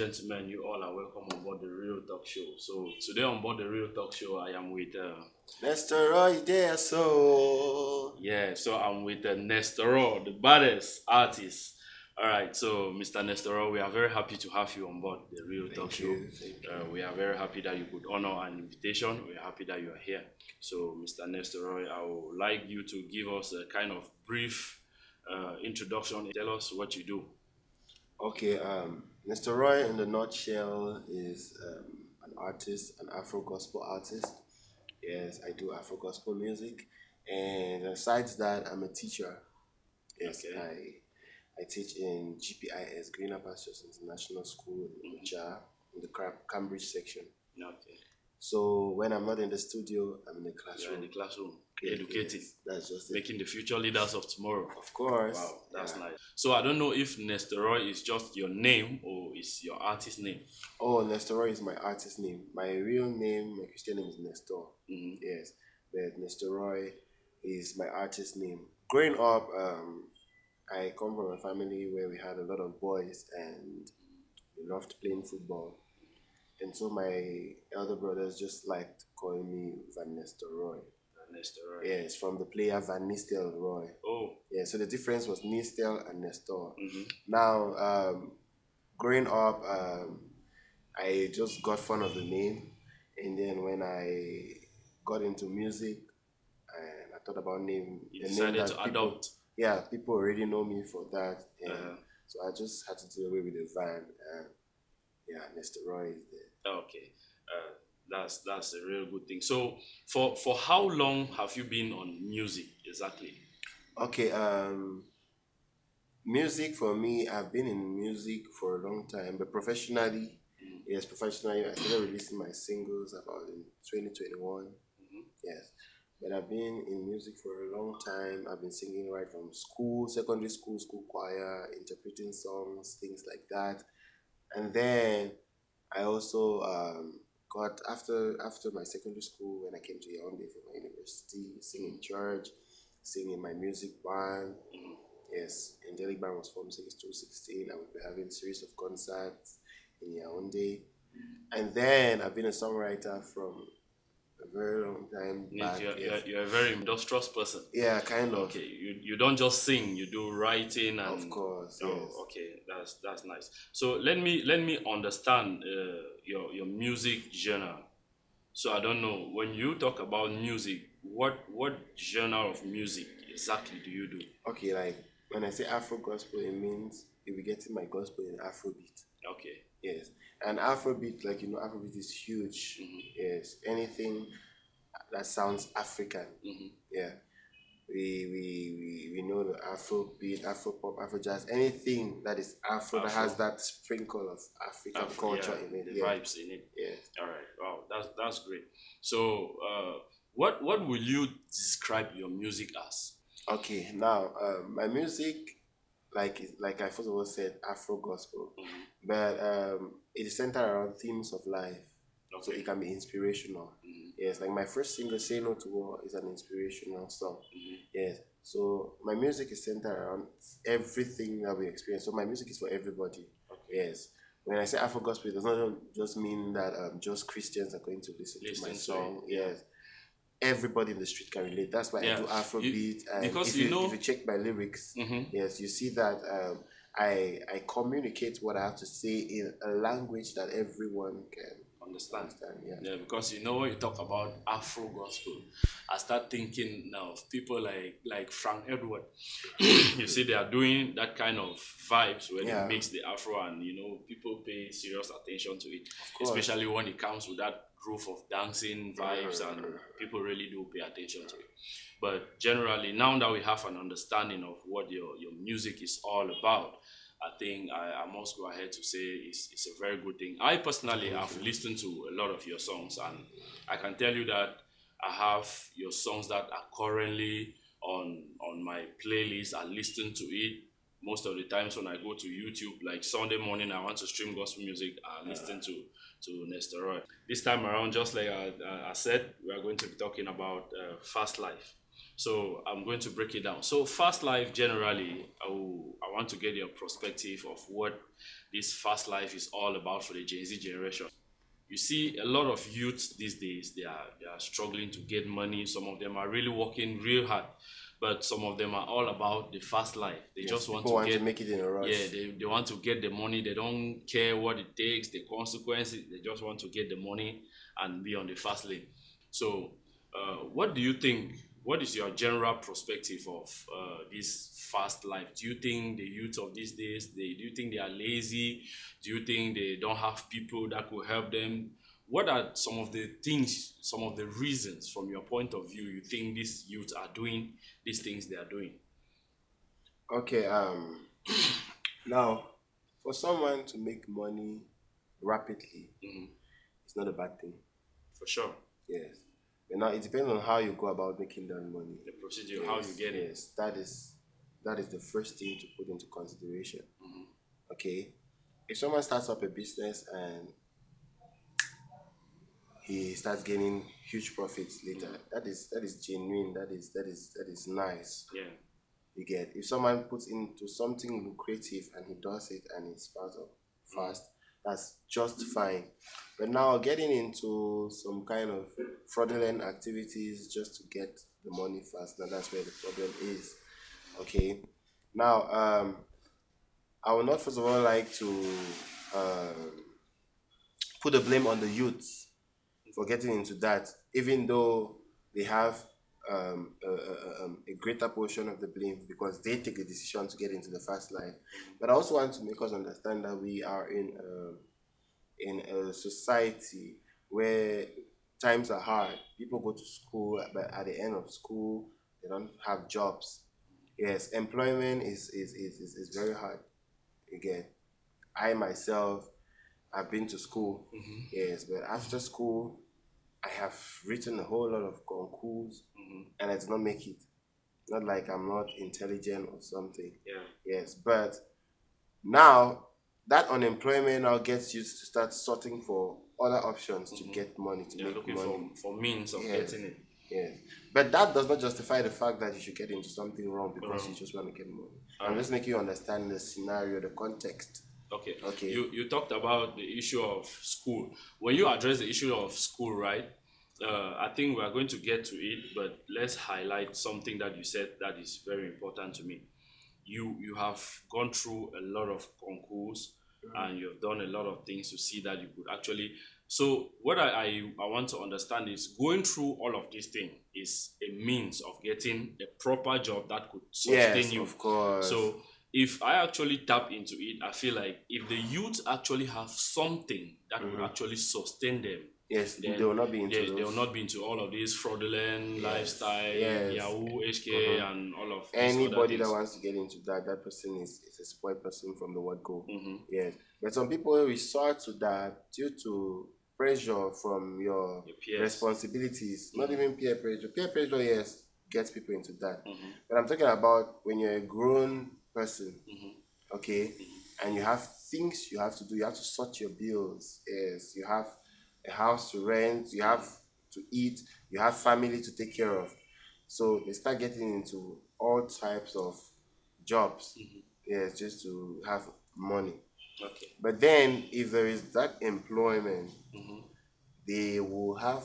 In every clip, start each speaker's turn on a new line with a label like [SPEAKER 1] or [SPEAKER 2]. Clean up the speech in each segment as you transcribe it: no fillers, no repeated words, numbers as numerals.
[SPEAKER 1] gentlemen, you all are welcome on board the Real Talk Show. So today on board the Real Talk Show, I am with
[SPEAKER 2] Nestor, Rooy there, so
[SPEAKER 1] I'm with Nestor, the baddest artist. All right, so Mr. Nestor, we are very happy to have you on board the Real Talk
[SPEAKER 2] thank
[SPEAKER 1] Show.
[SPEAKER 2] you, thank you.
[SPEAKER 1] We are very happy that you could honor our invitation. We are happy that you are here. So, Mr. Nestor, I would like you to give us a kind of brief introduction. Tell us what you do.
[SPEAKER 2] Okay, Mr. Roy in the nutshell is an artist, an Afro gospel artist. Yes, I do Afro gospel music, and besides that, I'm a teacher. Yes,
[SPEAKER 1] Okay.
[SPEAKER 2] I teach in GPIS, Greener Pastures International School in Ocha, in the Cambridge section.
[SPEAKER 1] Okay.
[SPEAKER 2] So when I'm not in the studio, I'm in the
[SPEAKER 1] You're in
[SPEAKER 2] classroom.
[SPEAKER 1] the classroom,
[SPEAKER 2] Yes,
[SPEAKER 1] educating,
[SPEAKER 2] that's just it.
[SPEAKER 1] making the future leaders of tomorrow.
[SPEAKER 2] Of course.
[SPEAKER 1] Wow, that's
[SPEAKER 2] Yeah.
[SPEAKER 1] nice. So I don't know if Nestoroy is just your name or is your artist name.
[SPEAKER 2] Oh, Nestor is my artist name. My real name, my Christian name is Nestor. Yes, but Nestor Roy is my artist name. Growing up, I come from a family where we had a lot of boys and we loved playing football. And so my elder brothers just liked calling me Van Nistelrooy.
[SPEAKER 1] Nestoroy.
[SPEAKER 2] Yes, from the player Van Nistelrooy.
[SPEAKER 1] Oh.
[SPEAKER 2] Yeah, so the difference was Nistel and Nestor.
[SPEAKER 1] Mm-hmm.
[SPEAKER 2] Now, growing up, I just got fond of the name, and then when I got into music, and I thought about
[SPEAKER 1] You
[SPEAKER 2] the name
[SPEAKER 1] decided
[SPEAKER 2] that
[SPEAKER 1] to
[SPEAKER 2] people,
[SPEAKER 1] adopt.
[SPEAKER 2] yeah, people already know me for that, and
[SPEAKER 1] Uh-huh.
[SPEAKER 2] so I just had to do away with the van, and yeah, Mr. Roy is there.
[SPEAKER 1] Okay. That's a real good thing. So for how long have you been on music exactly?
[SPEAKER 2] Okay, music for me, I've been in music for a long time, but professionally, yes, professionally, I started releasing my singles about in 2021.
[SPEAKER 1] Mhm.
[SPEAKER 2] Yes, but I've been in music for a long time. I've been singing right from school, secondary school, school choir, interpreting songs, things like that. And then I also got after my secondary school when I came to Yaoundé for my university, singing church, singing my music band.
[SPEAKER 1] Mhm.
[SPEAKER 2] Yes, Angelic Band was formed since 2016. I will be having a series of concerts in Yaoundé. And then I've been a songwriter from a very long time
[SPEAKER 1] Means
[SPEAKER 2] back. Yes.
[SPEAKER 1] you're a very industrious person.
[SPEAKER 2] Yeah, kind of.
[SPEAKER 1] Okay, you don't just sing, you do writing and
[SPEAKER 2] Of course,
[SPEAKER 1] oh,
[SPEAKER 2] yes.
[SPEAKER 1] okay, that's nice. So let me understand your music genre. So I don't know when you talk about music, what genre of music exactly do you do?
[SPEAKER 2] Okay, like when I say Afro gospel, it means you'll be getting my gospel in Afrobeat.
[SPEAKER 1] Okay.
[SPEAKER 2] Yes. And Afrobeat, like you know, Afrobeat is huge. Yes. Anything that sounds African.
[SPEAKER 1] Mhm.
[SPEAKER 2] Yeah. We know the Afro beat, Afro pop, Afro jazz, anything that is Afro, that has
[SPEAKER 1] Afro.
[SPEAKER 2] that sprinkle of African culture
[SPEAKER 1] Yeah,
[SPEAKER 2] in it.
[SPEAKER 1] the
[SPEAKER 2] Yeah.
[SPEAKER 1] vibes in it.
[SPEAKER 2] Yes.
[SPEAKER 1] All right. Wow, that's great. So what will you describe your music as?
[SPEAKER 2] Okay, now my music, like I first of all said, Afro gospel,
[SPEAKER 1] Mhm.
[SPEAKER 2] but it is centered around themes of life, so
[SPEAKER 1] Okay.
[SPEAKER 2] it can be inspirational.
[SPEAKER 1] Mhm.
[SPEAKER 2] Yes, like my first single, "Say No to War," is an inspirational song.
[SPEAKER 1] Mhm.
[SPEAKER 2] Yes, so my music is centered around everything that we experience. So my music is for everybody.
[SPEAKER 1] Okay.
[SPEAKER 2] Yes. When I say Afro gospel, it does not just mean that just Christians are going to listen to my
[SPEAKER 1] Listen to
[SPEAKER 2] song.
[SPEAKER 1] it. Yeah.
[SPEAKER 2] Yes, everybody in the street can relate. That's why I
[SPEAKER 1] Yeah.
[SPEAKER 2] do Afrobeat. And
[SPEAKER 1] Because
[SPEAKER 2] if you check my lyrics, yes, you see that I communicate what I have to say in a language that everyone can
[SPEAKER 1] understand.
[SPEAKER 2] Yeah.
[SPEAKER 1] Yeah, because when you talk about Afro gospel, I start thinking now of people like Frank Edward. You see, they are doing that kind of vibes where
[SPEAKER 2] Yeah.
[SPEAKER 1] they mix the Afro and people pay serious attention to it,
[SPEAKER 2] Of course.
[SPEAKER 1] especially when it comes with that groove of dancing vibes, and people really do pay attention to it. But generally, now that we have an understanding of what your music is all about, I think I must go ahead to say it's a very good thing. I personally have listened to a lot of your songs, and I can tell you that I have your songs that are currently on my playlist. I listen to it most of the times when I go to YouTube. Like Sunday morning, I want to stream gospel music. I listen to Nestor. This time around, just like I said, we are going to be talking about Fast Life. So I'm going to break it down. So fast life generally, I want to get your perspective of what this fast life is all about for the Gen Z generation. You see a lot of youth these days, they are struggling to get money. Some of them are really working real hard, but some of them are all about the fast life. They
[SPEAKER 2] Yes,
[SPEAKER 1] just want
[SPEAKER 2] people
[SPEAKER 1] to
[SPEAKER 2] want to
[SPEAKER 1] get,
[SPEAKER 2] make it in a rush.
[SPEAKER 1] yeah, they want to get the money. They don't care what it takes, the consequences. They just want to get the money and be on the fast lane. So what do you think? What is your general perspective of this fast life? Do you think the youth of these days, do you think they are lazy? Do you think they don't have people that could help them? What are some of the things, some of the reasons from your point of view you think these youth are doing these things they are doing?
[SPEAKER 2] Okay, now for someone to make money rapidly, it's not a bad thing.
[SPEAKER 1] For sure.
[SPEAKER 2] Yes. But now it depends on how you go about making that money.
[SPEAKER 1] The procedure, how you get it.
[SPEAKER 2] Yes, that is the first thing to put into consideration. Okay. If someone starts up a business and he starts gaining huge profits later, that is genuine, that is nice.
[SPEAKER 1] Yeah.
[SPEAKER 2] You get, if someone puts into something lucrative and he does it and it sprouts up fast, that's just fine. But now getting into some kind of fraudulent activities just to get the money fast, now that's where the problem is. Okay. Now, I would not first of all like to um, put the blame on the youths for getting into that, even though they have a greater portion of the blame because they take the decision to get into the fast life. But I also want to make us understand that we are in a society where times are hard. People go to school, but at the end of school, they don't have jobs. Yes, employment is very hard. Again, I myself have been to school, yes, but after school, I have written a whole lot of concours and I did not make it. Not like I'm not intelligent or something.
[SPEAKER 1] Yeah.
[SPEAKER 2] Yes, but now that unemployment now gets you to start sorting for other options to get money, to
[SPEAKER 1] You're
[SPEAKER 2] make
[SPEAKER 1] looking
[SPEAKER 2] money.
[SPEAKER 1] for means of
[SPEAKER 2] Yes.
[SPEAKER 1] getting it.
[SPEAKER 2] Yes. But that does not justify the fact that you should get into something wrong because
[SPEAKER 1] Wrong.
[SPEAKER 2] you just want to get money.
[SPEAKER 1] All
[SPEAKER 2] I'm
[SPEAKER 1] right.
[SPEAKER 2] just making you understand the scenario, the context.
[SPEAKER 1] Okay.
[SPEAKER 2] Okay.
[SPEAKER 1] You talked about the issue of school. When you address the issue of school, right? I think we are going to get to it, but let's highlight something that you said that is very important to me. You have gone through a lot of concours and you've done a lot of things to see that you could actually. So what I want to understand is going through all of these things is a means of getting a proper job that could sustain
[SPEAKER 2] Yes,
[SPEAKER 1] you.
[SPEAKER 2] of course.
[SPEAKER 1] So if I actually tap into it, I feel like if the youth actually have something that would actually sustain them,
[SPEAKER 2] yes,
[SPEAKER 1] then
[SPEAKER 2] they will not be into
[SPEAKER 1] they will
[SPEAKER 2] those.
[SPEAKER 1] not be into all of this fraudulent lifestyle,
[SPEAKER 2] Yes.
[SPEAKER 1] Yahoo, HK, and all of these other
[SPEAKER 2] Anybody that
[SPEAKER 1] things.
[SPEAKER 2] wants to get into that person is a spoiled person from the word go.
[SPEAKER 1] Mhm.
[SPEAKER 2] Yes. But some people resort to that due to pressure from your
[SPEAKER 1] Your peers.
[SPEAKER 2] responsibilities. Not even peer pressure. Peer pressure, yes, gets people into that.
[SPEAKER 1] Mhm.
[SPEAKER 2] But I'm talking about when you're a grown person, okay, and you have things you have to do. You have to sort your bills. Yes, you have a house to rent. You have to eat. You have family to take care of. So they start getting into all types of jobs. Yes, just to have money.
[SPEAKER 1] Okay.
[SPEAKER 2] But then, if there is that employment, they will have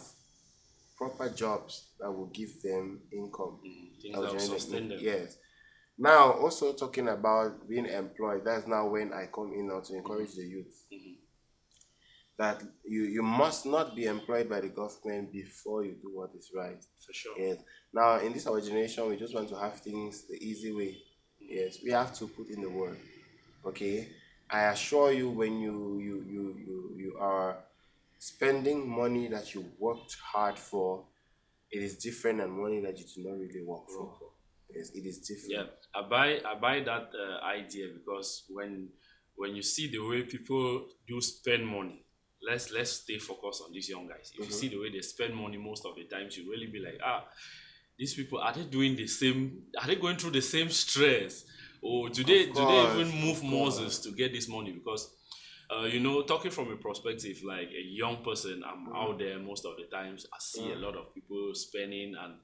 [SPEAKER 2] proper jobs that will give them income.
[SPEAKER 1] Things that will sustain them.
[SPEAKER 2] Yes. Now, also talking about being employed, that's now when I come in now to encourage the youth that you must not be employed by the government before you do what is right.
[SPEAKER 1] For sure.
[SPEAKER 2] Yes. Now, in this our generation, we just want to have things the easy way. Yes, we have to put in the work. Okay. I assure you, when you are spending money that you worked hard for, it is different than money that you do not really work for. Yes, it is different.
[SPEAKER 1] Yeah, I buy that idea because when you see the way people do spend money, let's stay focused on these young guys. If you see the way they spend money most of the times, you really be like, these people, are they doing the same? Are they going through the same stress? Or do they even move muscles to get this money? Because talking from a perspective like a young person, I'm out there most of the times. I see a lot of people spending, and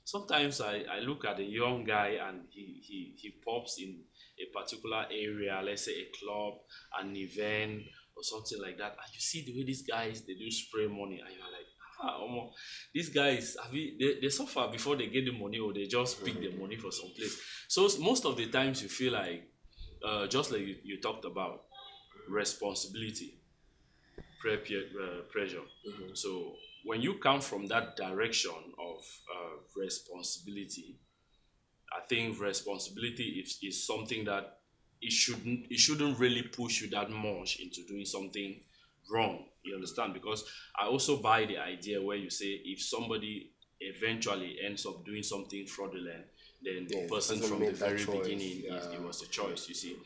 [SPEAKER 1] sometimes I look at a young guy and he pops in a particular area, let's say a club, an event or something like that, and you see the way these guys they do spray money, and you're like, omo, these guys they suffer before they get the money, or they just pick the money for some place. So most of the times you feel like, just like you talked about, responsibility, pressure. So when you come from that direction of responsibility, I think responsibility is something that it shouldn't really push you that much into doing something wrong. You understand? Because I also buy the idea where you say if somebody eventually ends up doing something fraudulent, then the
[SPEAKER 2] Yes,
[SPEAKER 1] person
[SPEAKER 2] person
[SPEAKER 1] from the
[SPEAKER 2] made that
[SPEAKER 1] very
[SPEAKER 2] choice.
[SPEAKER 1] beginning
[SPEAKER 2] Yeah.
[SPEAKER 1] it was the choice. You see,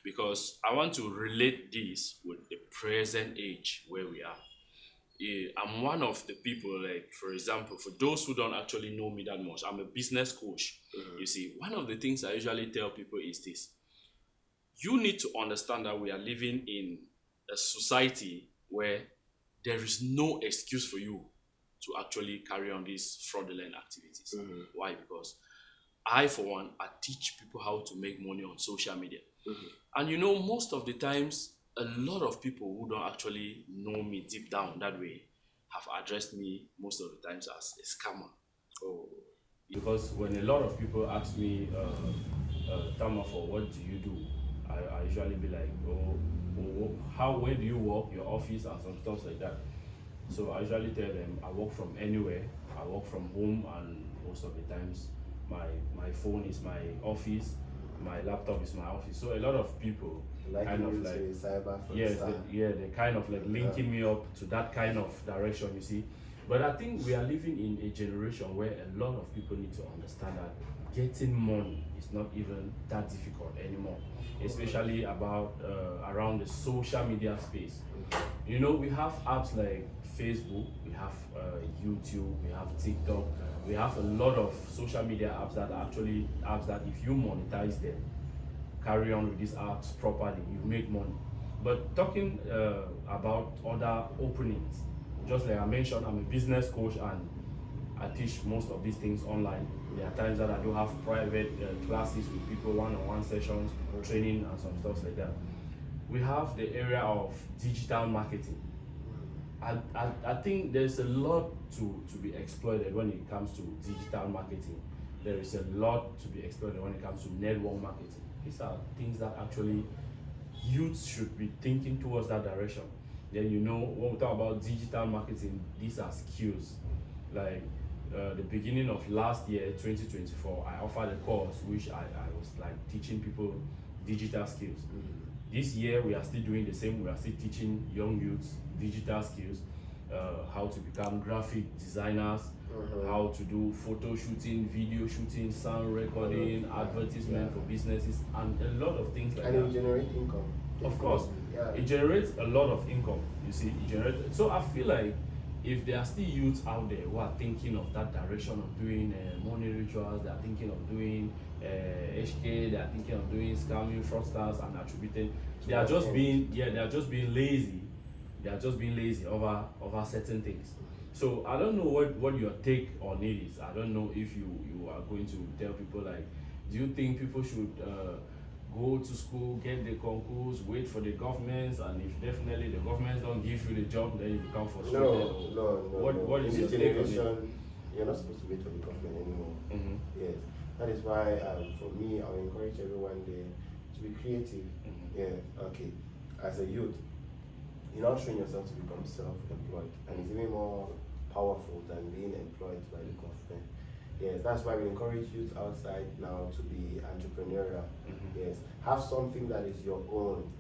[SPEAKER 1] because I want to relate this with the present age where we are. I'm one of the people, like, for example, for those who don't actually know me that much, I'm a business coach. You see, one of the things I usually tell people is this: you need to understand that we are living in a society where there is no excuse for you to actually carry on these fraudulent activities. Why? Because I, for one, I teach people how to make money on social media. And you know, most of the times, a lot of people who don't actually know me deep down that way have addressed me most of the times as a scammer. Oh, because when a lot of people ask me, Tama4, what do you do? I usually be like, where do you work, your office, and some stuff like that. So I usually tell them I work from anywhere. I work from home, and most of the times my phone is my office, my laptop is my office. So a lot of people
[SPEAKER 2] Like
[SPEAKER 1] kind of
[SPEAKER 2] you
[SPEAKER 1] like,
[SPEAKER 2] to a cyber
[SPEAKER 1] yes,
[SPEAKER 2] fraudster.
[SPEAKER 1] they kind of like linking me up to that kind of direction, you see. But I think we are living in a generation where a lot of people need to understand that getting money is not even that difficult anymore, especially about around the social media space. You know, we have apps like Facebook, we have YouTube, we have TikTok, we have a lot of social media apps that are actually apps that if you monetize them, carry on with these apps properly, you make money. But talking about other openings, just like I mentioned, I'm a business coach and I teach most of these things online. There are times that I do have private classes with people, one-on-one sessions, training, and some stuff like that. We have the area of digital marketing. I think there's a lot to be exploited when it comes to digital marketing. There is a lot to be exploited when it comes to network marketing. These are things that actually youths should be thinking towards that direction. Then, you know, when we talk about digital marketing, these are skills. Like the beginning of last year, 2024, I offered a course which I was like teaching people digital skills. This year we are still doing the same. We are still teaching young youths digital skills, how to become graphic designers, how to do photo shooting, video shooting, sound recording, advertisement for businesses, and a lot of things like
[SPEAKER 2] And
[SPEAKER 1] that.
[SPEAKER 2] it will generate income.
[SPEAKER 1] Of course,
[SPEAKER 2] Yeah.
[SPEAKER 1] it generates a lot of income. You see, it generates. So I feel like if there are still youths out there who are thinking of that direction of doing money rituals, they are thinking of doing HK, they are thinking of doing scamming, fraudsters, and attributing. They are just being they are just being lazy. They are just being lazy over certain things. So I don't know what your take on it is. I don't know if you are going to tell people like, do you think people should go to school, get the concours, wait for the governments, and if definitely the governments don't give you the job, then you become frustrated?
[SPEAKER 2] No.
[SPEAKER 1] What is
[SPEAKER 2] In
[SPEAKER 1] your
[SPEAKER 2] this
[SPEAKER 1] take on it?
[SPEAKER 2] generation, you're not supposed to wait for the government anymore. Yes. That is why, for me, I will encourage everyone there to be creative. Yeah. Okay. As a youth, you now train yourself to become self-employed, and it's even more powerful than being employed by the government. Yes, that's why we encourage youth outside now to be entrepreneurial. Yes, have something that is your own,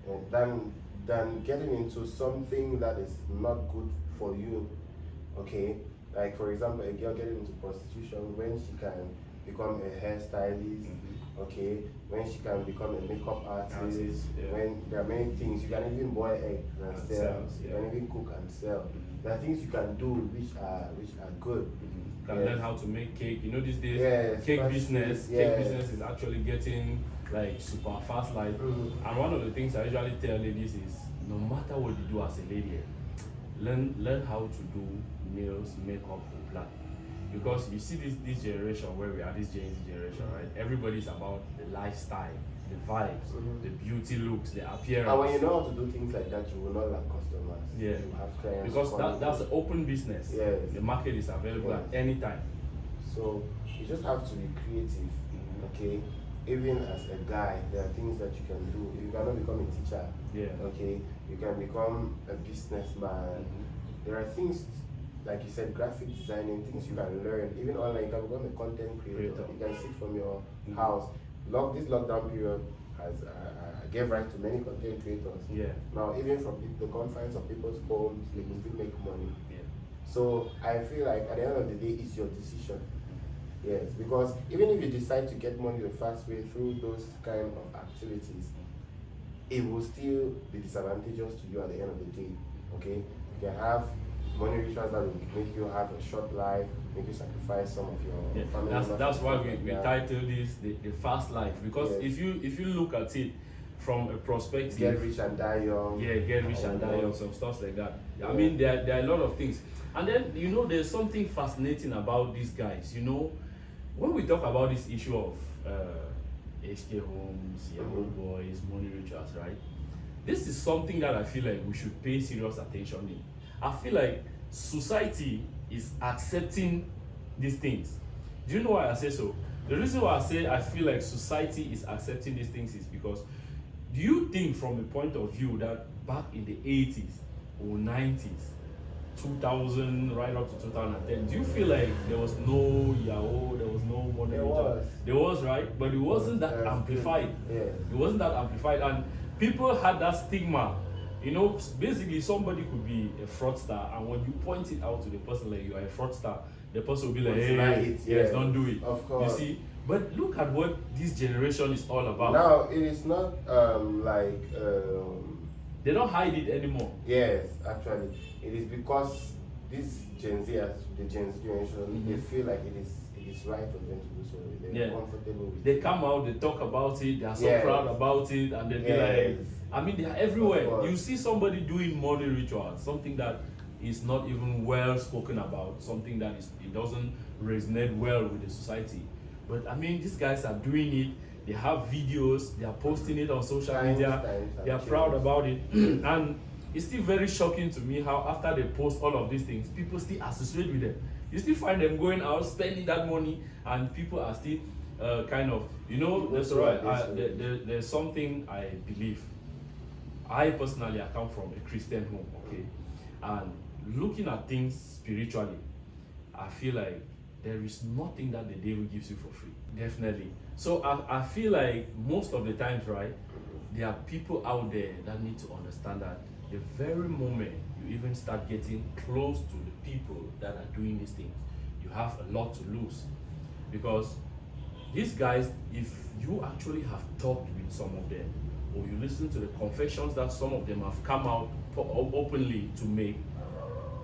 [SPEAKER 2] and than getting into something that is not good for you. Okay, like for example, a girl getting into prostitution when she can become a hairstylist. Okay, when she can become a makeup artist. When there are many things, you can even boil egg and sell. You can even cook and sell. There are things you can do which are good.
[SPEAKER 1] You can learn how to make cake. You know, these days,
[SPEAKER 2] Yes,
[SPEAKER 1] cake
[SPEAKER 2] fast
[SPEAKER 1] business
[SPEAKER 2] food, yes.
[SPEAKER 1] is actually getting like super fast. Like, and one of the things I usually tell ladies is, no matter what you do as a lady, learn how to do nails, makeup, or black. because you see this generation where we are, this Gen Z generation, right? Everybody's about the lifestyle, the vibes, the beauty looks, the appearance.
[SPEAKER 2] And when you know how to do things like that, you will not lack customers.
[SPEAKER 1] Yeah.
[SPEAKER 2] You have clients.
[SPEAKER 1] Because that's an open business.
[SPEAKER 2] Yes.
[SPEAKER 1] The market is available at any time.
[SPEAKER 2] So you just have to be creative, okay? Even as a guy, there are things that you can do. You cannot become a teacher.
[SPEAKER 1] Yeah.
[SPEAKER 2] Okay. You can become a businessman. There are things, like you said, graphic designing, things you can learn. Even online, you can become a content creator. You can sit from your house. This lockdown period has gave rise to many content creators.
[SPEAKER 1] Yeah.
[SPEAKER 2] Now, even from the confines of people's homes, they can still make money.
[SPEAKER 1] Yeah.
[SPEAKER 2] So I feel like at the end of the day, it's your decision. Yes, because even if you decide to get money the fast way through those kind of activities, it will still be disadvantageous to you at the end of the day. Okay, you can have money rituals that will make you have a short life, make you sacrifice some of your family.
[SPEAKER 1] That's why we titled this the fast life, because if you look at it from a perspective,
[SPEAKER 2] get rich and die young.
[SPEAKER 1] Yeah, get rich and die young, some stuff like that. Yeah. I mean, there are a lot of things, and then there's something fascinating about these guys. When we talk about this issue of HK homes, Yahoo boys, money rituals, right? This is something that I feel like we should pay serious attention in. I feel like society is accepting these things. Do you know why I say so? The reason why I feel like society is accepting these things is because, do you think from a point of view that back in the 80s or 90s, 2000 right up to 2010, do you feel like there was no Yahoo, there was no money? There was, right? But it wasn't that amplified.
[SPEAKER 2] Yeah.
[SPEAKER 1] It wasn't that amplified, and people had that stigma. Basically somebody could be a fraudster, and when you point it out to the person like you are a fraudster, the person will be like, hey, yes, don't do it.
[SPEAKER 2] Of course.
[SPEAKER 1] You see? But look at what this generation is all about.
[SPEAKER 2] Now, it is not
[SPEAKER 1] they don't hide it anymore.
[SPEAKER 2] Yes, actually. It is because this Gen Z, as the Gen Z generation, they feel like it is right for them to do so. They're comfortable with it.
[SPEAKER 1] They come out, they talk about it, they are so proud about it, and they'll be like, I mean, they are everywhere. You see somebody doing money rituals, something that is not even well spoken about, something that it doesn't resonate well with the society. But I mean, these guys are doing it. They have videos, they are posting it on social media, they are proud about it. And it's still very shocking to me how after they post all of these things, people still associate with them. You still find them going out, spending that money, and people are still that's right. There's something I believe. I personally, I come from a Christian home, okay? And looking at things spiritually, I feel like there is nothing that the devil gives you for free. Definitely. So I feel like most of the times, right, there are people out there that need to understand that the very moment you even start getting close to the people that are doing these things, you have a lot to lose. Because these guys, if you actually have talked with some of them, or you listen to the confessions that some of them have come out openly to make,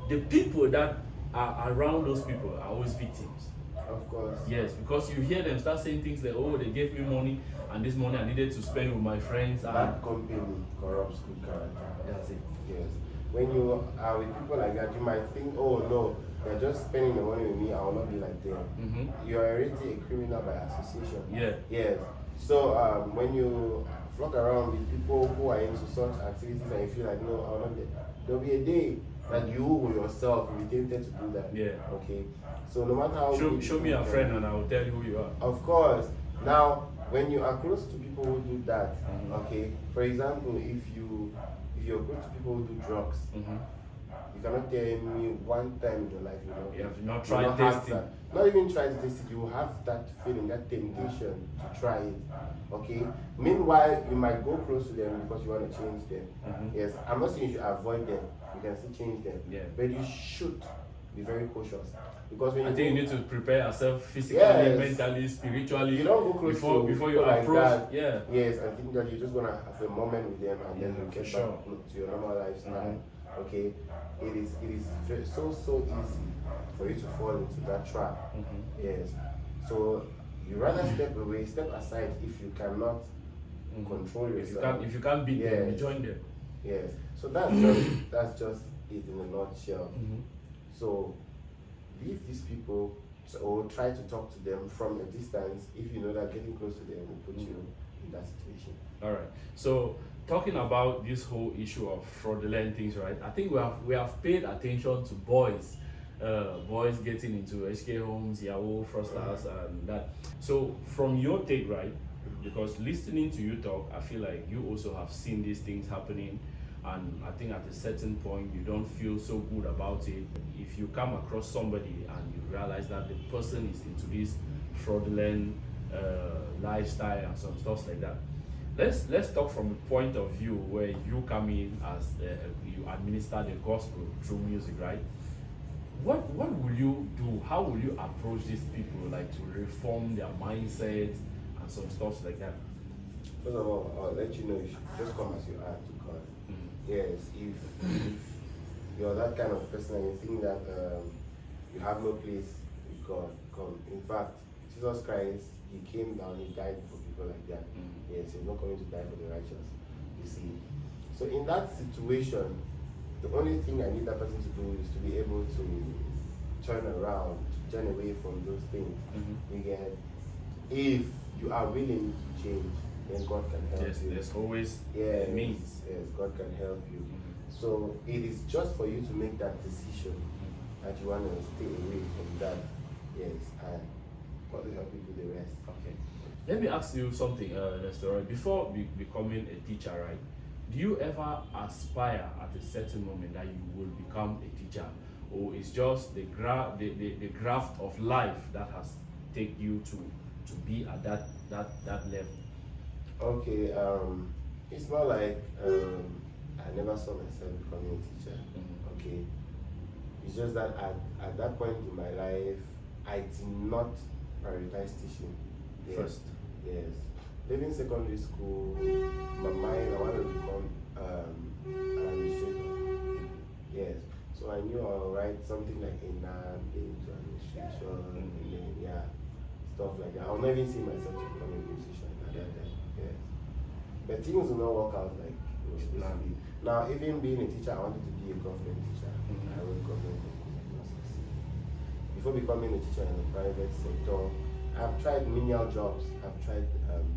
[SPEAKER 1] the people that are around those people are always victims.
[SPEAKER 2] Of course.
[SPEAKER 1] Yes, because you hear them start saying things like, oh, they gave me money, and this money I needed to spend with my friends.
[SPEAKER 2] Bad company corrupts good character.
[SPEAKER 1] That's it.
[SPEAKER 2] Yes. When you are with people like that, you might think, oh no, they're just spending the money with me, I will not be like them. You are already a criminal by association.
[SPEAKER 1] Yeah.
[SPEAKER 2] Yes. So when you flock around with people who are into such activities and you feel like, no, I will not be, there'll be a day that you yourself will be tempted to do that.
[SPEAKER 1] Yeah.
[SPEAKER 2] Okay. So no matter how
[SPEAKER 1] show me a friend and I will tell you who you are.
[SPEAKER 2] Of course. Now, when you are close to people who do that, okay. For example, if you're close to people who do drugs, you cannot tell me one time in your life
[SPEAKER 1] you have not tried tasting.
[SPEAKER 2] Not even try to taste it. You will have that feeling, that temptation to try it. Okay. Meanwhile, you might go close to them because you want to change them. Yes. I'm not saying you should avoid them. You can still change them. Yeah. But you should be very cautious. Because when you
[SPEAKER 1] need to prepare yourself physically, mentally, spiritually.
[SPEAKER 2] You don't go close
[SPEAKER 1] before you approach.
[SPEAKER 2] Like that. Yes, I think that you're just gonna have a moment with them and then you get back to your normal lifestyle. Okay, it is so easy for you to fall into that trap. Yes, so you rather step away, step aside if you cannot control yourself.
[SPEAKER 1] If you can't beat them, you join them.
[SPEAKER 2] Yes, so that's just it in a nutshell. So leave these people or try to talk to them from a distance if you know that getting close to them will put you in that situation.
[SPEAKER 3] All right. So talking about this whole issue of fraudulent things, right? I think we have paid attention to boys, boys getting into HK homes, Yahoo, fraudsters, and that. So from your take, right? Because listening to you talk, I feel like you also have seen these things happening, and I think at a certain point you don't feel so good about it. If you come across somebody and you realize that the person is into this fraudulent lifestyle and some stuff like that, let's talk from a point of view where you come in as you administer the gospel through music, right? What will you do? How will you approach these people, like to reform their mindset and some stuff like that?
[SPEAKER 2] First of all, I'll let you know you should just come as you are to God. Yes, if you're that kind of person and you think that you have no place with God, come. In fact, Jesus Christ, he came down, he died for people like that. Yes, he's not coming to die for the righteous, you see. So in that situation, the only thing I need that person to do is to be able to turn around, to turn away from those things. Again, if you are willing to change, then God can help
[SPEAKER 3] Yes,
[SPEAKER 2] you.
[SPEAKER 3] there's always
[SPEAKER 2] Yes,
[SPEAKER 3] a means.
[SPEAKER 2] yes, God can help you. So it is just for you to make that decision that you want to stay away from that. Yes, and God will help you do the rest.
[SPEAKER 3] Okay. Let me ask you something, Nestor. Before becoming a teacher, right? Do you ever aspire at a certain moment that you will become a teacher, or it's just the graft of life that has taken you to be at that level?
[SPEAKER 2] Okay, it's not like I never saw myself becoming a teacher. Okay, it's just that at that point in my life, I did not prioritize teaching. Yes.
[SPEAKER 3] First.
[SPEAKER 2] Yes. Leaving secondary school, my mind, I wanted to become an administrator. Yes. So I knew I'll write something like a NAM, into administration, and then, yeah, stuff like that. I'll not even see myself to become a musician at that time. Yes. But things will not work out like it was supposed to be. Now, even being a teacher, I wanted to be a government teacher. I wrote government exams. Before becoming a teacher in the private sector, I've tried menial jobs. I've tried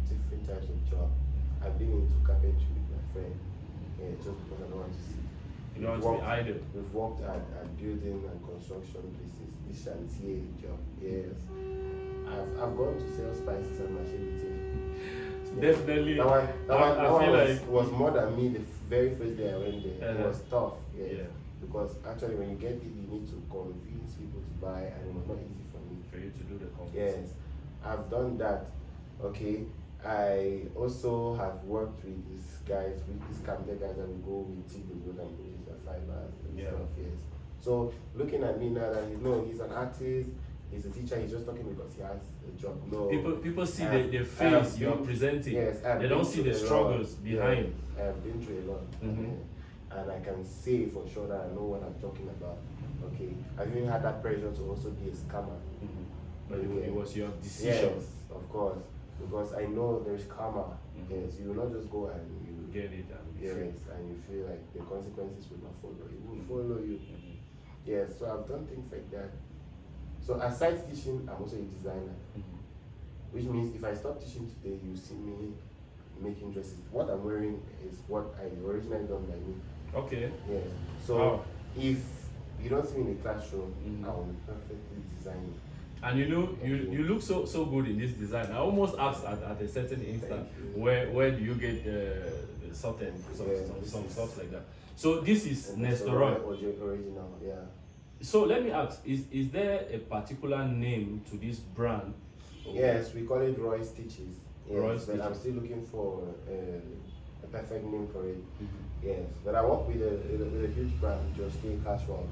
[SPEAKER 2] different types of jobs. I've been into carpentry with my friend, just because I don't want to see.
[SPEAKER 3] You don't want to be idle.
[SPEAKER 2] We've worked at building and construction places, this chantier job. Yes. I've gone to sell spices and machete.
[SPEAKER 3] Definitely.
[SPEAKER 2] That one
[SPEAKER 3] feel
[SPEAKER 2] was more than me the very first day I went there. It was tough. Yes.
[SPEAKER 3] Yeah.
[SPEAKER 2] Because actually, when you get it, you need to convince people to buy, and it was not easy for me.
[SPEAKER 3] For you to do the conference.
[SPEAKER 2] Yes, I've done that. Okay, I also have worked with these guys, with these camping guys that will go with the wood and police and fibers and stuff. Yes. So looking at me now that he's an artist, he's a teacher, he's just talking because he has a job. No.
[SPEAKER 3] People see the face you're presenting.
[SPEAKER 2] Yes,
[SPEAKER 3] they don't see the struggles behind.
[SPEAKER 2] Yes, I have been through a lot. And I can say for sure that I know what I'm talking about. Okay, I've even had that pressure to also be a scammer.
[SPEAKER 3] But it was your decision.
[SPEAKER 2] Yes, of course, because I know there's karma. Yes, you will not just go and you
[SPEAKER 3] get it and
[SPEAKER 2] and you feel like the consequences will not follow you. It will follow you. Yes, so I've done things like that. So aside teaching, I'm also a designer, which means if I stop teaching today, you see me making dresses. What I'm wearing is what I originally done by me.
[SPEAKER 3] Okay.
[SPEAKER 2] Yes. So if you don't see me in the classroom, I will perfectly design it.
[SPEAKER 3] And you look so good in this design. I almost asked at a certain instant, where do you get certain some stuff like that. So this is Nestor
[SPEAKER 2] original, yeah.
[SPEAKER 3] So let me ask, is there a particular name to this brand?
[SPEAKER 2] Yes, we call it Rooy Stitches. Yes, but
[SPEAKER 3] Stitches.
[SPEAKER 2] I'm still looking for a perfect name for it. Yes, but I work with a huge brand, Josh K. Casuals.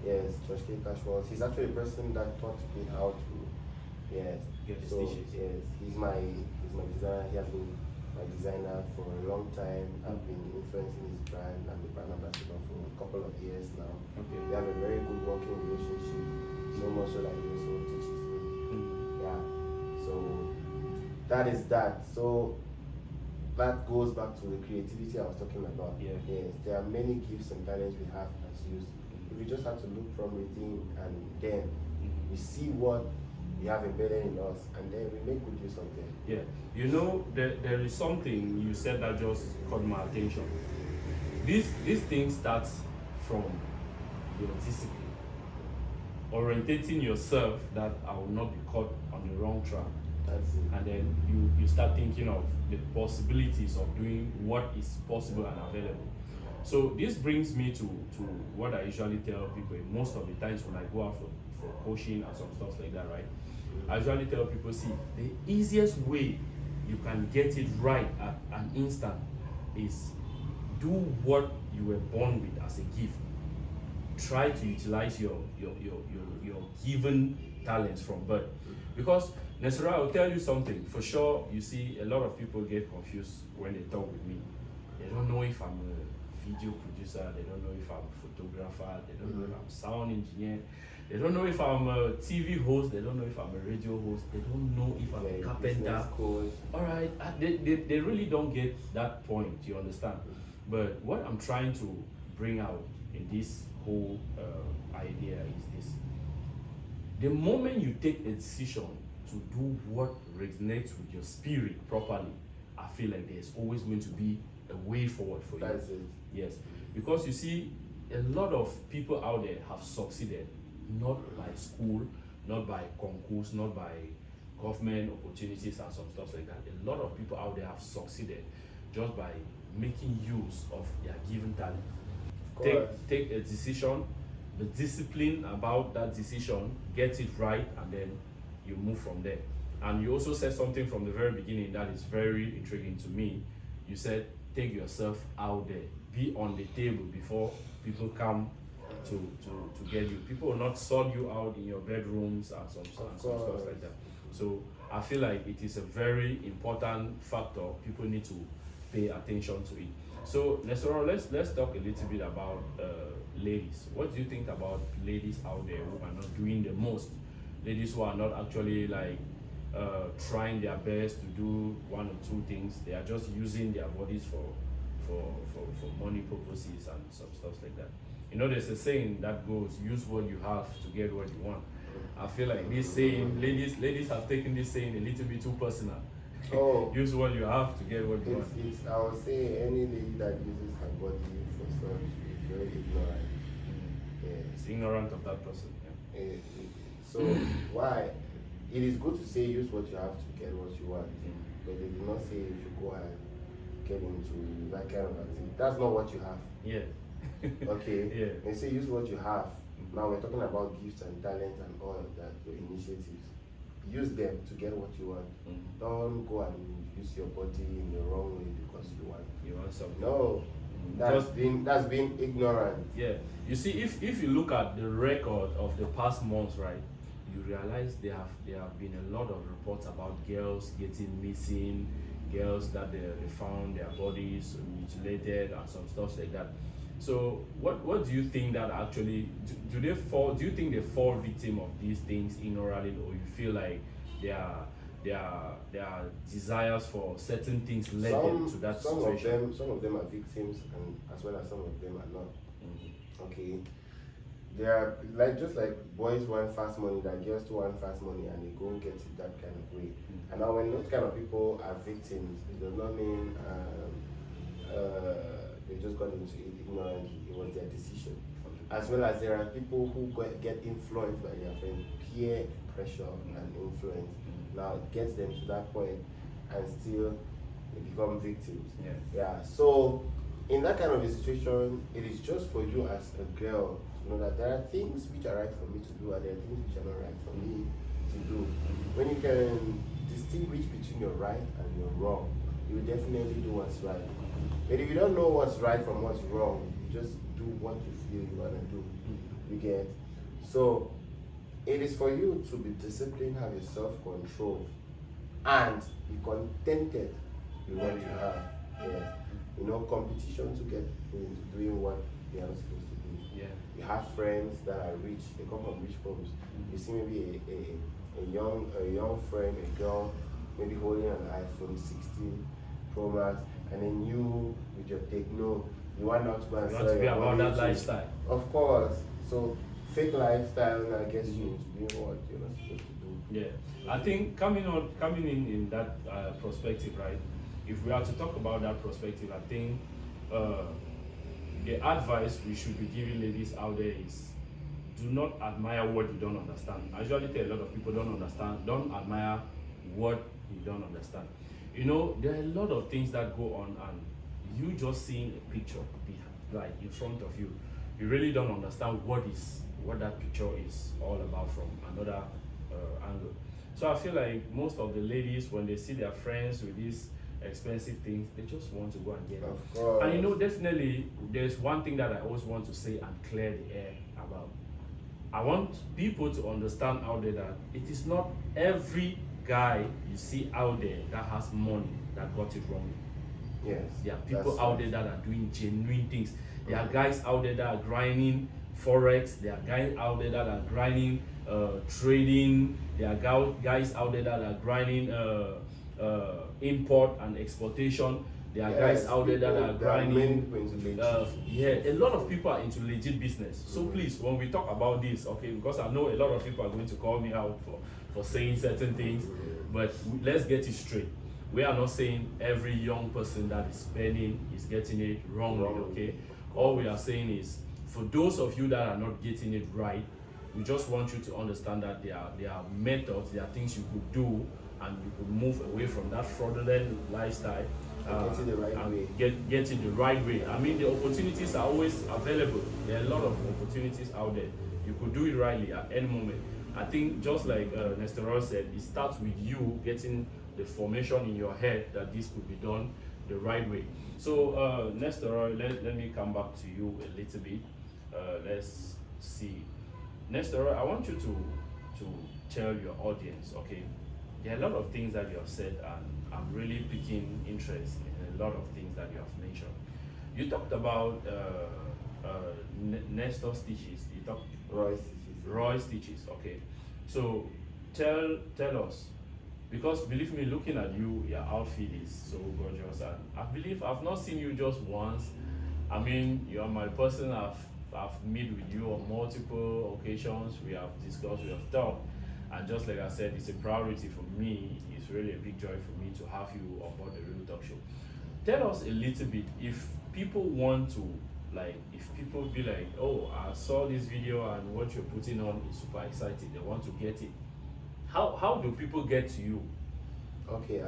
[SPEAKER 2] Yes, Josh K. Casuals. He's actually a person that taught me how to
[SPEAKER 3] get the
[SPEAKER 2] so
[SPEAKER 3] stitches.
[SPEAKER 2] yes, he's my designer. He has been my designer for a long time. I've been influencing his brand. I'm the brand ambassador for a couple of years now.
[SPEAKER 3] Okay.
[SPEAKER 2] We have a very good working relationship. So much so that he also teaches me. Yeah. So that is that. So that goes back to the creativity I was talking about.
[SPEAKER 3] Yeah.
[SPEAKER 2] Yes, there are many gifts and talents we have as youth. If we just have to look from within and then we see what we have embedded in us, and then we make good use of them.
[SPEAKER 3] Yeah, you know, there is something you said that just caught my attention. This thing starts from your discipline, orientating yourself that I will not be caught on the wrong track.
[SPEAKER 2] That's it.
[SPEAKER 3] And then you start thinking of the possibilities of doing what is possible and available. So this brings me to what I usually tell people most of the times when I go out for coaching and some stuff like that, right? I usually tell people, see, the easiest way you can get it right at an instant is do what you were born with as a gift. Try to utilize your given talents from birth. Because Nestor, I will tell you something. For sure, you see, a lot of people get confused when they talk with me. They don't know if I'm a video producer. They don't know if I'm a photographer. They don't know if I'm a sound engineer. They don't know if I'm a TV host. They don't know if I'm a radio host. They don't know if I'm a carpenter. All right, they really don't get that point. You understand? But what I'm trying to bring out in this whole idea is this: the moment you take a decision to do what resonates with your spirit properly, I feel like there's always going to be a way forward for you.
[SPEAKER 2] That's it.
[SPEAKER 3] Yes, because you see, a lot of people out there have succeeded not by school, not by concourse, not by government opportunities and some stuff like that. A lot of people out there have succeeded just by making use of their given talent. Take a decision, the discipline about that decision, get it right, and then you move from there. And you also said something from the very beginning that is very intriguing to me. You said, take yourself out there, be on the table before people come to get you. People will not sort you out in your bedrooms and some stuff like that. So I feel like it is a very important factor. People need to pay attention to it. So Nestor, let's talk a little bit about ladies. What do you think about ladies out there who are not doing the most? Ladies who are not actually like trying their best to do one or two things. They are just using their bodies for money purposes and some stuff like that. You know, there's a saying that goes, use what you have to get what you want. I feel like this saying, ladies have taken this saying a little bit too personal.
[SPEAKER 2] Oh,
[SPEAKER 3] use what you have to get what you want.
[SPEAKER 2] I would say any lady that uses her body for such is very ignorant.
[SPEAKER 3] It's ignorant of that person. Yeah.
[SPEAKER 2] So why? It is good to say use what you have to get what you want, but they do not say if you go and get into that kind of activity. That's not what you have.
[SPEAKER 3] Yeah.
[SPEAKER 2] Okay.
[SPEAKER 3] Yeah.
[SPEAKER 2] They say use what you have. Now we're talking about gifts and talent and all of that, your initiatives. Use them to get what you want. Don't go and use your body in the wrong way because you want
[SPEAKER 3] something.
[SPEAKER 2] No. That's being ignorant.
[SPEAKER 3] Yeah. You see, if you look at the record of the past months, right, you realize there have been a lot of reports about girls getting missing, girls that they found their bodies mutilated and some stuff like that. So what do you think that actually do you think they fall victim of these things ignorantly, or you feel like their desires for certain things led them to that situation?
[SPEAKER 2] Some of them are victims, and as well as some of them are not. Okay. They are just like boys want fast money, that girls too want fast money, and they go and get it that kind of way. And now when those kind of people are victims, it does not mean they just got into it ignorantly. It was their decision. As well as there are people who get influenced by their friends, peer pressure and influence. Now it gets them to that point, and still they become victims. Yeah. So in that kind of a situation, it is just for you as a girl to know that there are things which are right for me to do, and there are things which are not right for me to do. When you can distinguish between your right and your wrong, you will definitely do what's right. But if you don't know what's right from what's wrong, you just do what you feel you want to do. You get? So it is for you to be disciplined, have your self-control, and be contented with what you have. Yes. You know, competition to get into doing what they are supposed to do.
[SPEAKER 3] Yeah.
[SPEAKER 2] You have friends that are rich, they come from rich homes. You see maybe a young friend, a girl, maybe holding an iPhone 16 Pro Max, and then you with your Techno, you want now to go and
[SPEAKER 3] you want to be about that lifestyle.
[SPEAKER 2] Of course. So fake lifestyle that gets you into doing what you're not supposed to do.
[SPEAKER 3] Yeah, I think coming in that perspective, right? If we are to talk about that perspective, I think uh, the advice we should be giving ladies out there is do not admire what you don't understand. I usually tell a lot of people don't admire what you don't understand. You know, there are a lot of things that go on, and you just seeing a picture like in front of you, you really don't understand what that picture is all about from another angle. So I feel like most of the ladies, when they see their friends with these expensive things, they just want to go and get it.
[SPEAKER 2] Of course.
[SPEAKER 3] And you know, definitely, there's one thing that I always want to say and clear the air about. I want people to understand out there that it is not every guy you see out there that has money that got it wrong.
[SPEAKER 2] Yes.
[SPEAKER 3] There are people out there that are doing genuine things. There are guys out there that are grinding forex. There are guys out there that are grinding trading. There are guys out there that are grinding import and exportation. There are guys out there that are grinding. A lot of people are into legit business. So please, when we talk about this, okay, because I know a lot of people are going to call me out for saying certain things, but let's get it straight. We are not saying every young person that is spending is getting it wrongly, okay? All we are saying is, for those of you that are not getting it right, we just want you to understand that there are methods, there are things you could do, and you could move away from that fraudulent lifestyle.
[SPEAKER 2] Get it the right way.
[SPEAKER 3] Get it the right way. I mean, the opportunities are always available. There are a lot of opportunities out there. You could do it rightly at any moment. I think just like Nestor said, it starts with you getting the formation in your head that this could be done the right way. So Nestor, let me come back to you a little bit. Let's see. Nestor, I want you to tell your audience, okay, there are a lot of things that you have said, and I'm really picking interest in a lot of things that you have mentioned. You talked about Nestor stitches. You talked Rooy stitches. Okay, so tell us, because believe me, looking at you, your outfit is so gorgeous, and I believe I've not seen you just once. I mean, you are my person. I've met with you on multiple occasions. We have discussed, we have talked, and just like I said, it's a priority for me. It's really a big joy for me to have you on board the Real Talk Show. Tell us a little bit, if people want to, like, if people be like, oh, I saw this video and what you're putting on is super exciting, they want to get it. How do people get to you?
[SPEAKER 2] Okay,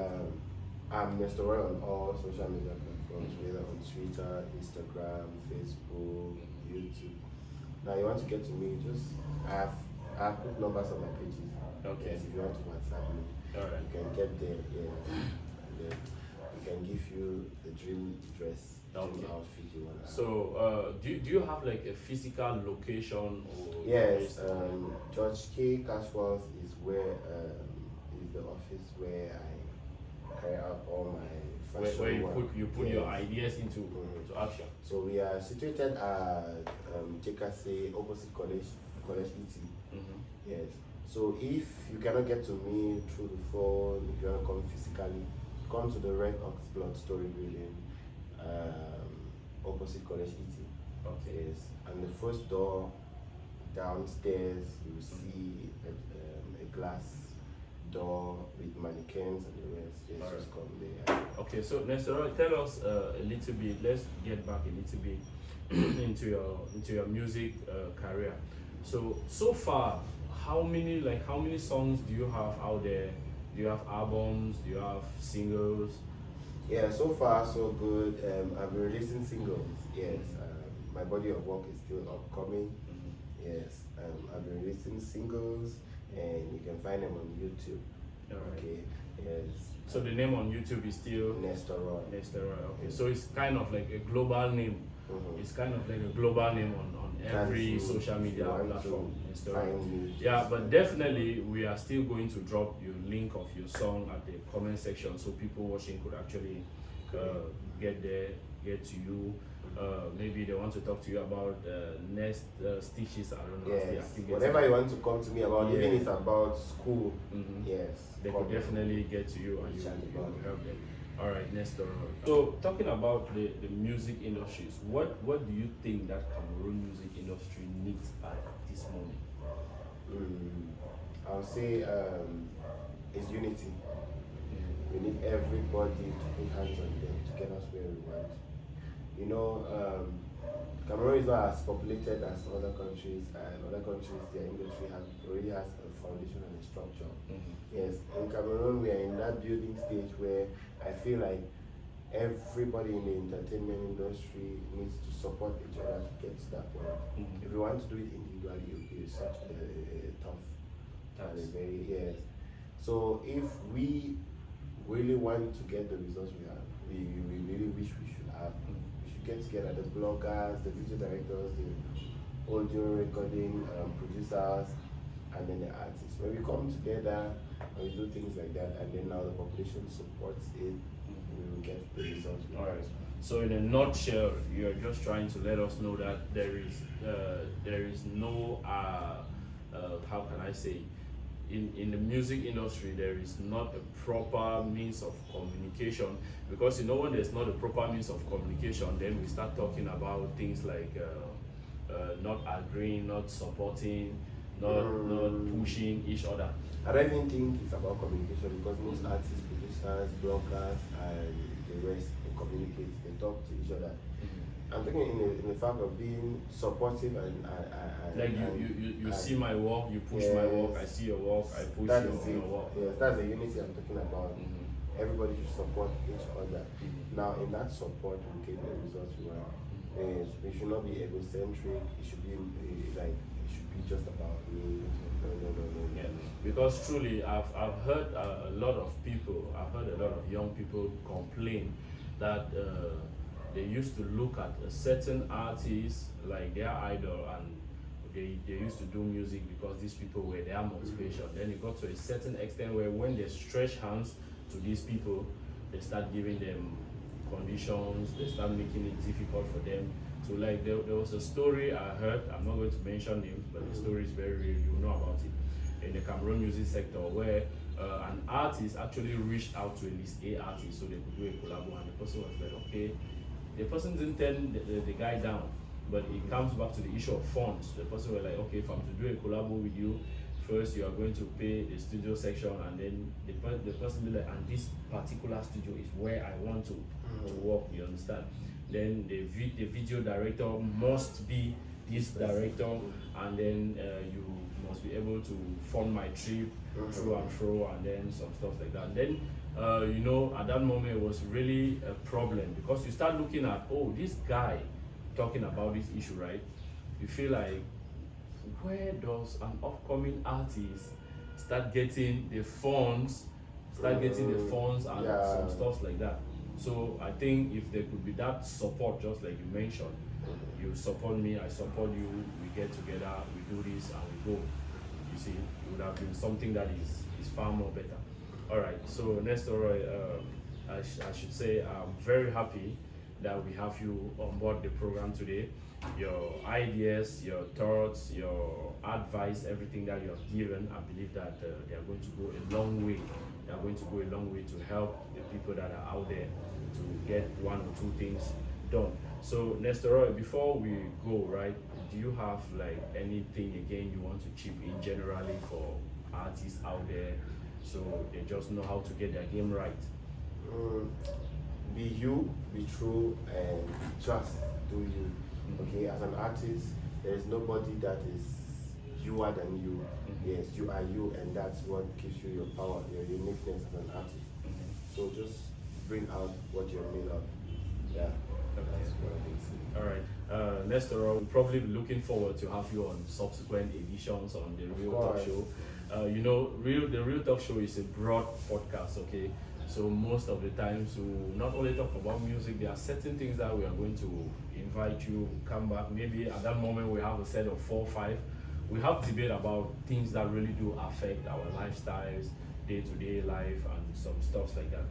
[SPEAKER 2] I'm Nestor on all social media platforms, whether on Twitter, Instagram, Facebook, YouTube. Now you want to get to me, just I have put numbers on my pages.
[SPEAKER 3] Okay.
[SPEAKER 2] Yes, if you want to WhatsApp me,
[SPEAKER 3] Alright.
[SPEAKER 2] you can get there. Yeah. And then we can give you the dream dress, dream outfit you want.
[SPEAKER 3] So do you have like a physical location or?
[SPEAKER 2] Yes, George K. Casuals is where is the office where I carry out all my fashion
[SPEAKER 3] Where
[SPEAKER 2] work.
[SPEAKER 3] you put your ideas into action.
[SPEAKER 2] So we are situated at JKC opposite College ET. Yes. So if you cannot get to me through the phone, if you want to come physically, come to the Red Ox Blood Story Building, opposite College ET.
[SPEAKER 3] Okay.
[SPEAKER 2] Yes. And the first door downstairs, you will see a glass door with mannequins and the rest. Yes, just come there.
[SPEAKER 3] Okay, so Nestor, tell us a little bit. Let's get back a little bit into your music career. So far, how many songs do you have out there? Do you have albums? Do you have singles?
[SPEAKER 2] Yeah, so far so good. I've been releasing singles. Yes, my body of work is still upcoming. Yes, I've been releasing singles, and you can find them on YouTube.
[SPEAKER 3] Alright.
[SPEAKER 2] Okay. Yes.
[SPEAKER 3] So the name on YouTube is still
[SPEAKER 2] Nestor.
[SPEAKER 3] Nestor. Okay, so it's kind of like a global name. It's kind of like a global name on every social media platform. Yeah, but definitely we are still going to drop your link of your song at the comment section, so people watching could actually get to you. Maybe they want to talk to you about stitches. I don't know.
[SPEAKER 2] Yes. Whatever you want to come to me about, even if it's about school. Yes.
[SPEAKER 3] They could definitely get to you and you will help them. All right, Nestor. So talking about the music industries, what do you think that Cameroon music industry needs at this moment?
[SPEAKER 2] I'll say it's unity. We need everybody to put hands on deck to get us where we want. You know, Cameroon is not as populated as other countries, and other countries, their industry already has a foundation and a structure. Yes, in Cameroon, we are in that building stage where I feel like everybody in the entertainment industry needs to support each other to get to that point. If we want to do it individually, it will be such a tough and a very, yes. So if we really want to get the results we really wish we should have, we should get together, the bloggers, the video directors, the audio recording producers, and then the artists. When we come together and we do things like that, and then now the population supports it, we will get the results we
[SPEAKER 3] All right.
[SPEAKER 2] want.
[SPEAKER 3] So in a nutshell, you're just trying to let us know that there is no how can I say, in the music industry there is not a proper means of communication, because you know when there's not a proper means of communication, then we start talking about things like not agreeing, not supporting, not pushing each other.
[SPEAKER 2] I don't even think it's about communication, because most artists, producers, bloggers, and the rest, they communicate, they talk to each other. I'm thinking in the fact of being supportive and
[SPEAKER 3] Like you see my work, you push my work, I see your work, I push your work.
[SPEAKER 2] Yes, that's the unity I'm talking about. Everybody should support each other. Now, in that support, we get the results we want. We should not be egocentric. It should be it should be just about me. No.
[SPEAKER 3] Yeah, because truly, I've heard a lot of people, I've heard a lot of young people complain that they used to look at a certain artist like their idol, and they used to do music because these people were their motivation. Then it got to a certain extent where when they stretch hands to these people, they start giving them conditions, they start making it difficult for them. So like there was a story I heard, I'm not going to mention names, but the story is very real, you know about it, in the Cameroon music sector, where an artist actually reached out to a list A artist so they could do a collab, and the person was like, okay, the person didn't turn the guy down, but it comes back to the issue of funds. The person was like, okay, if I'm to do a collab with you, first you are going to pay the studio section, and then the person be like, and this particular studio is where I want to work, you understand? Then the video director must be this director, and then you must be able to fund my trip through and through, and then some stuff like that. Then you know, at that moment it was really a problem, because you start looking at, oh, this guy talking about this issue, right? You feel like, where does an upcoming artist start getting the funds, and some stuff like that? So I think if there could be that support, just like you mentioned, you support me, I support you, we get together, we do this, and we go. You see, it would have been something that is far more better. All right, so Nestor, I should say I'm very happy that we have you on board the program today. Your ideas, your thoughts, your advice, everything that you have given, I believe that they are going to go a long way. They are going to go a long way to help the people that are out there to get one or two things done. So Nestor, before we go, right, do you have like anything again you want to chip in generally for artists out there, so they just know how to get their game right?
[SPEAKER 2] Be you, be true, and just do you. Okay, as an artist, there is nobody that is youer than you. Yes, you are you, and that's what gives you your power, your uniqueness as an artist. So just bring out what you're made of. Yeah, that's what I think.
[SPEAKER 3] All right, Nestor, we'll probably be looking forward to have you on subsequent editions on the Real Talk Show. You know, the Real Talk Show is a broad podcast, okay? So most of the times we will not only talk about music, there are certain things that we are going to invite you, come back. Maybe at that moment we have a set of 4 or 5. We have debate about things that really do affect our lifestyles, day-to-day life, and some stuff like that.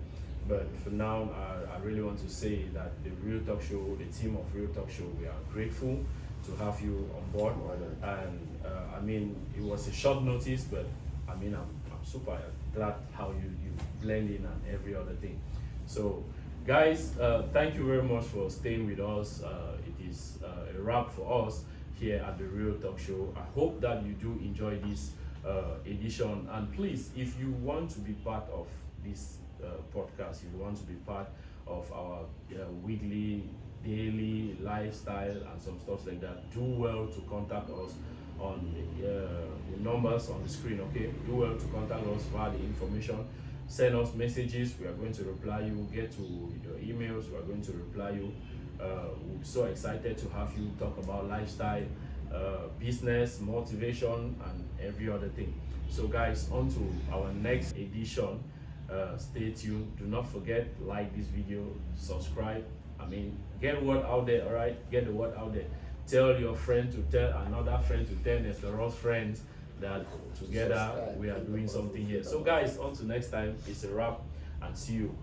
[SPEAKER 3] But for now, I really want to say that the Real Talk Show, the team of Real Talk Show, we are grateful to have you on board. And I mean, it was a short notice, but I mean, I'm super glad how you blend in and every other thing. So guys, thank you very much for staying with us. It is a wrap for us. here at the Real Talk Show. I hope that you do enjoy this edition, and please, if you want to be part of this podcast, if you want to be part of our weekly, daily lifestyle and some stuff like that, do well to contact us on the numbers on the screen. Okay, do well to contact us via the information. Send us messages, we are going to reply you. Get to your emails, we are going to reply you. We're so excited to have you talk about lifestyle, business, motivation, and every other thing. So guys, on to our next edition. Stay tuned. Do not forget, like this video, subscribe. I mean, get word out there. All right, get the word out there. Tell your friend to tell another friend to tell Nestor's friends that together we are doing something here. So guys, on to next time. It's a wrap, and see you.